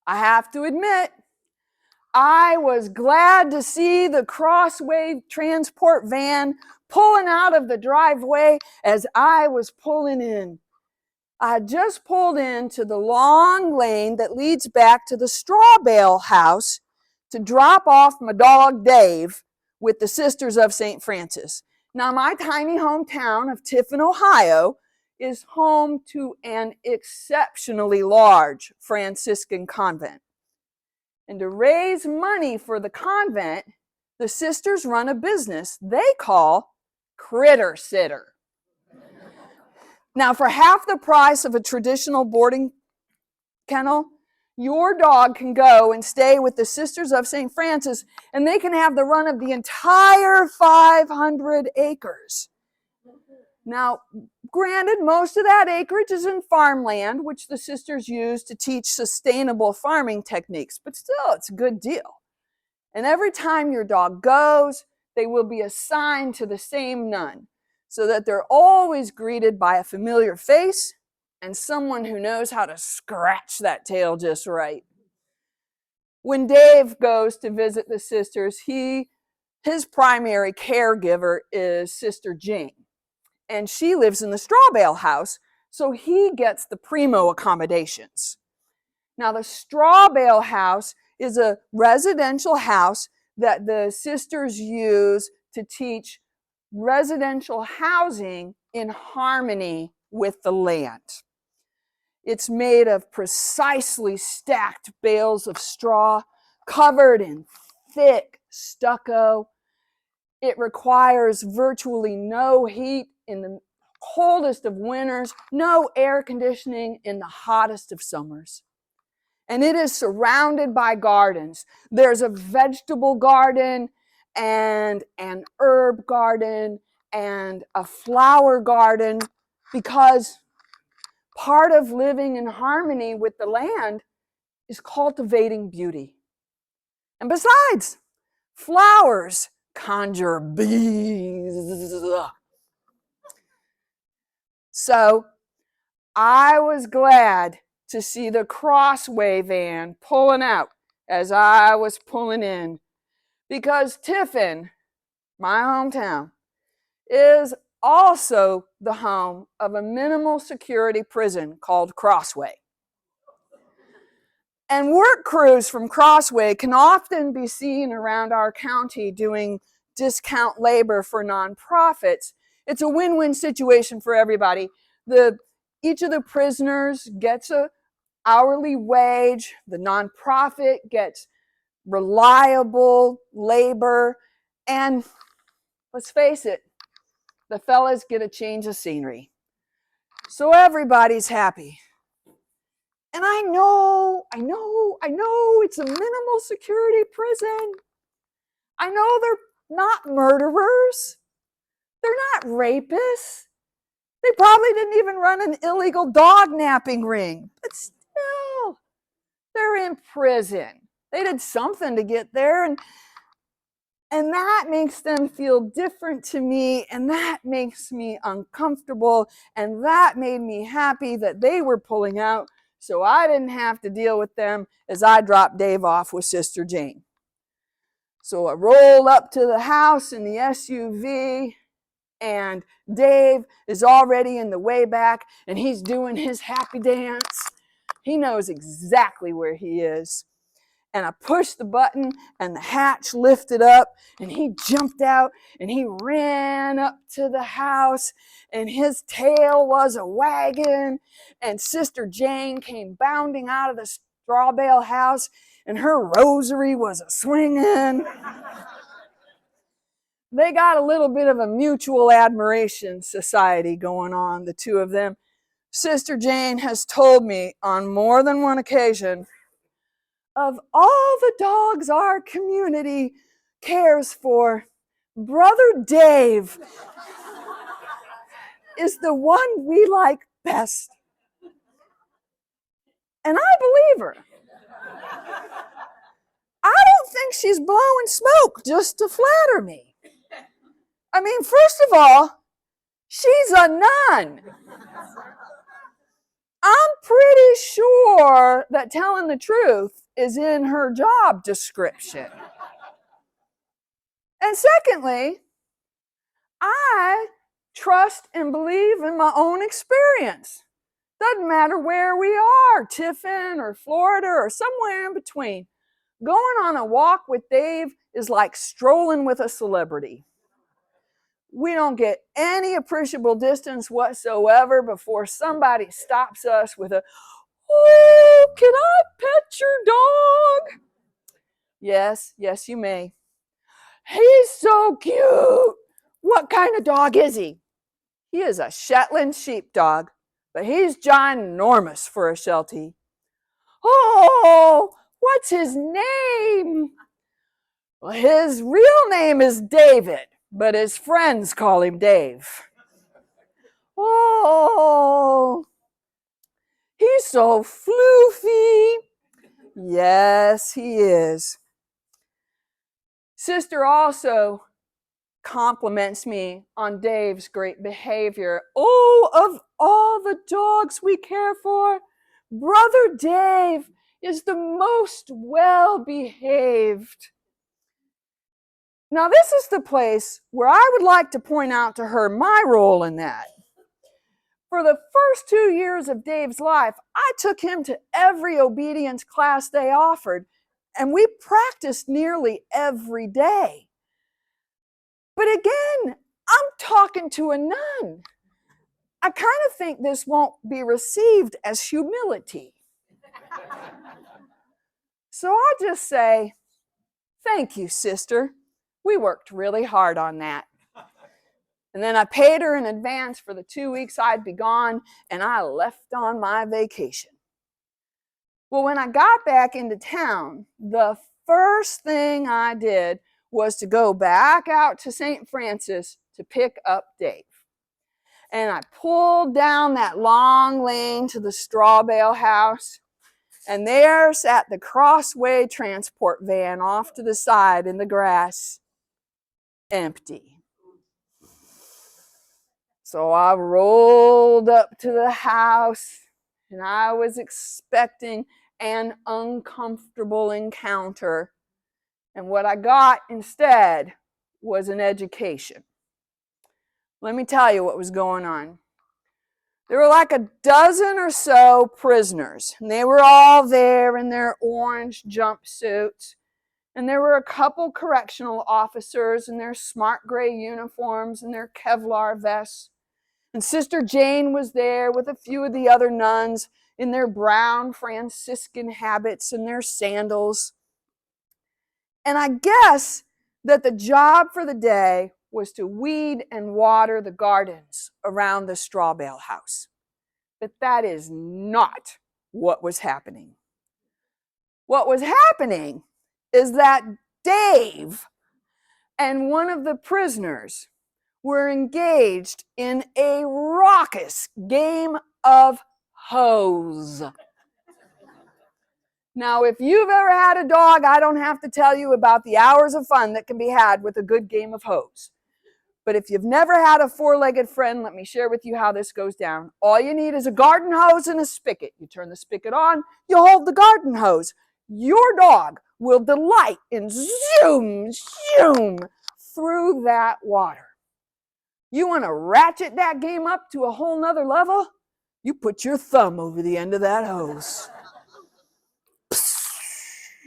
I have to admit, I was glad to see the Crossway transport van pulling out of the driveway as I was pulling in. I had just pulled into the long lane that leads back to the straw bale house to drop off my dog Dave with the Sisters of St. Francis. Now, my tiny hometown of Tiffin, Ohio, is home to an exceptionally large Franciscan convent. And to raise money for the convent, the sisters run a business they call Critter Sitter. Now, for half the price of a traditional boarding kennel, your dog can go and stay with the Sisters of St. Francis, and they can have the run of the entire 500 acres. Now, granted, most of that acreage is in farmland, which the sisters use to teach sustainable farming techniques, but still, it's a good deal. And every time your dog goes, they will be assigned to the same nun, so that they're always greeted by a familiar face and someone who knows how to scratch that tail just right. When Dave goes to visit the sisters, his primary caregiver is Sister Jane. And she lives in the straw bale house, so he gets the primo accommodations. Now, the straw bale house is a residential house that the sisters use to teach residential housing in harmony with the land. It's made of precisely stacked bales of straw covered in thick stucco. It requires virtually no heat in the coldest of winters, no air conditioning in the hottest of summers. And it is surrounded by gardens. There's a vegetable garden and an herb garden and a flower garden, because part of living in harmony with the land is cultivating beauty. And besides, flowers conjure bees. So I was glad to see the Crossway van pulling out as I was pulling in, because Tiffin, my hometown, is also the home of a minimal security prison called Crossway. And work crews from Crossway can often be seen around our county doing discount labor for nonprofits. It's a win-win situation for everybody. Each of the prisoners gets an hourly wage. The nonprofit gets reliable labor. And let's face it, the fellas get a change of scenery. So everybody's happy. And I know, it's a minimal security prison. I know they're not murderers. They're not rapists. They probably didn't even run an illegal dog napping ring. But still, they're in prison. They did something to get there, and that makes them feel different to me, and that makes me uncomfortable, and that made me happy that they were pulling out, so I didn't have to deal with them as I dropped Dave off with Sister Jane. So I rolled up to the house in the SUV, and Dave is already in the way back, and he's doing his happy dance. He knows exactly where he is. And I pushed the button, and the hatch lifted up, and he jumped out, and he ran up to the house, and his tail was a wagging, and Sister Jane came bounding out of the straw bale house, and her rosary was a swinging. They got a little bit of a mutual admiration society going on, the two of them. Sister Jane has told me on more than one occasion, of all the dogs our community cares for, Brother Dave is the one we like best. And I believe her. I don't think she's blowing smoke just to flatter me. I mean, first of all, she's a nun. I'm pretty sure sure that telling the truth is in her job description. And secondly, I trust and believe in my own experience. Doesn't matter where we are, Tiffin or Florida or somewhere in between. Going on a walk with Dave is like strolling with a celebrity. We don't get any appreciable distance whatsoever before somebody stops us with a, "Oh, can I pet your dog?" Yes, yes, you may. "He's so cute." "What kind of dog is he?" "He is a Shetland sheepdog, but he's ginormous for a Sheltie." "Oh, what's his name?" "Well, his real name is David, but his friends call him Dave." "Oh, he's so floofy." Yes, he is. Sister also compliments me on Dave's great behavior. "Oh, of all the dogs we care for, Brother Dave is the most well-behaved." Now, this is the place where I would like to point out to her my role in that. For the first 2 years of Dave's life, I took him to every obedience class they offered, and we practiced nearly every day. But again, I'm talking to a nun. I kind of think this won't be received as humility. So I'll just say, "Thank you, sister. We worked really hard on that." And then I paid her in advance for the 2 weeks I'd be gone, and I left on my vacation. Well, when I got back into town, the first thing I did was to go back out to St. Francis to pick up Dave. And I pulled down that long lane to the straw bale house, and there sat the Crossway transport van off to the side in the grass, empty. So I rolled up to the house, and I was expecting an uncomfortable encounter. And what I got instead was an education. Let me tell you what was going on. There were like a dozen or so prisoners, and they were all there in their orange jumpsuits. And there were a couple correctional officers in their smart gray uniforms and their Kevlar vests. And Sister Jane was there with a few of the other nuns in their brown Franciscan habits and their sandals. And I guess that the job for the day was to weed and water the gardens around the straw bale house. But that is not what was happening. What was happening is that Dave and one of the prisoners were engaged in a raucous game of hose. Now, if you've ever had a dog, I don't have to tell you about the hours of fun that can be had with a good game of hose. But if you've never had a four-legged friend, let me share with you how this goes down. All you need is a garden hose and a spigot. You turn the spigot on, you hold the garden hose. Your dog will delight in zoom, zoom through that water. You want to ratchet that game up to a whole nother level? You put your thumb over the end of that hose.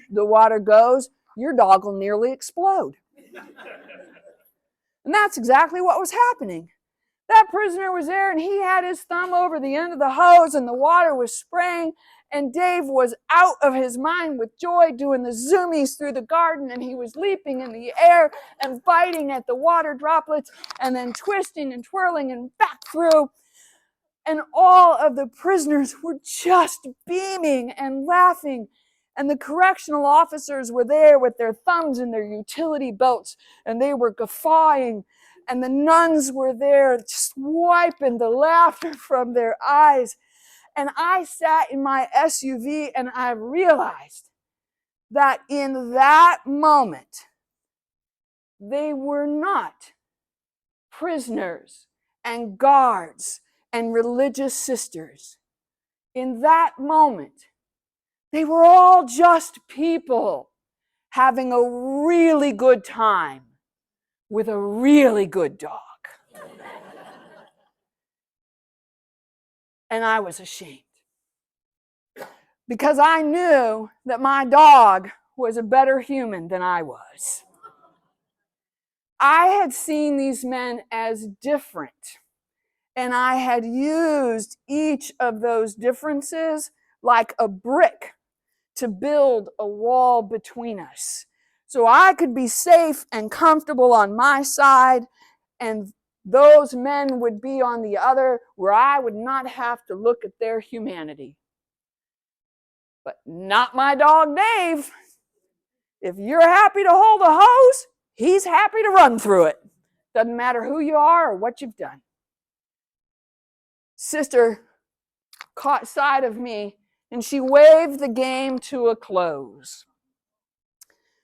The water goes, your dog will nearly explode. And that's exactly what was happening. That prisoner was there, and he had his thumb over the end of the hose, and the water was spraying, and Dave was out of his mind with joy doing the zoomies through the garden, and he was leaping in the air and biting at the water droplets and then twisting and twirling and back through. And all of the prisoners were just beaming and laughing. And the correctional officers were there with their thumbs in their utility belts, and they were guffawing. And the nuns were there just wiping the laughter from their eyes. And I sat in my SUV, and I realized that in that moment, they were not prisoners and guards and religious sisters. In that moment, They were all just people having a really good time with a really good dog. And I was ashamed because I knew that my dog was a better human than I was. I had seen these men as different, and I had used each of those differences like a brick to build a wall between us, so I could be safe and comfortable on my side, and those men would be on the other, where I would not have to look at their humanity. But not my dog, Dave. If you're happy to hold a hose, he's happy to run through it. Doesn't matter who you are or what you've done. Sister caught sight of me, and she waved the game to a close.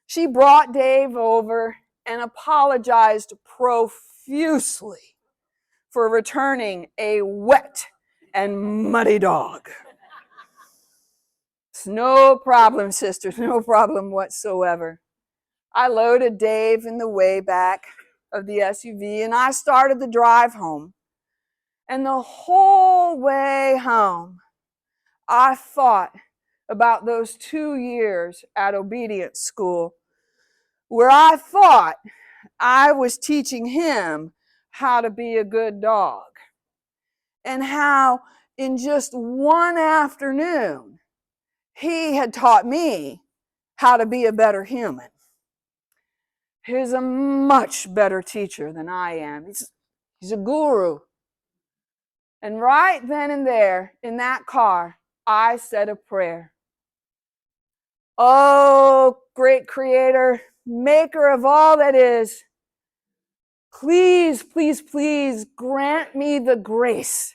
She brought Dave over and apologized profusely for returning a wet and muddy dog. It's no problem, sister, no problem whatsoever. I loaded Dave in the way back of the SUV, and I started the drive home. And the whole way home, I thought about those 2 years at obedience school where I thought I was teaching him how to be a good dog, and how in just one afternoon he had taught me how to be a better human. He's a much better teacher than I am. He's a guru. And right then and there in that car, I said a prayer. Oh, great Creator, maker of all that is, please, please, please grant me the grace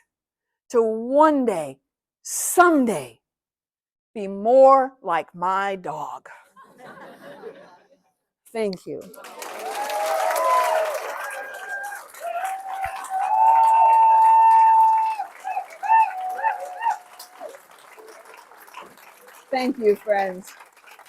to one day, someday, be more like my dog. Thank you. Thank you, friends.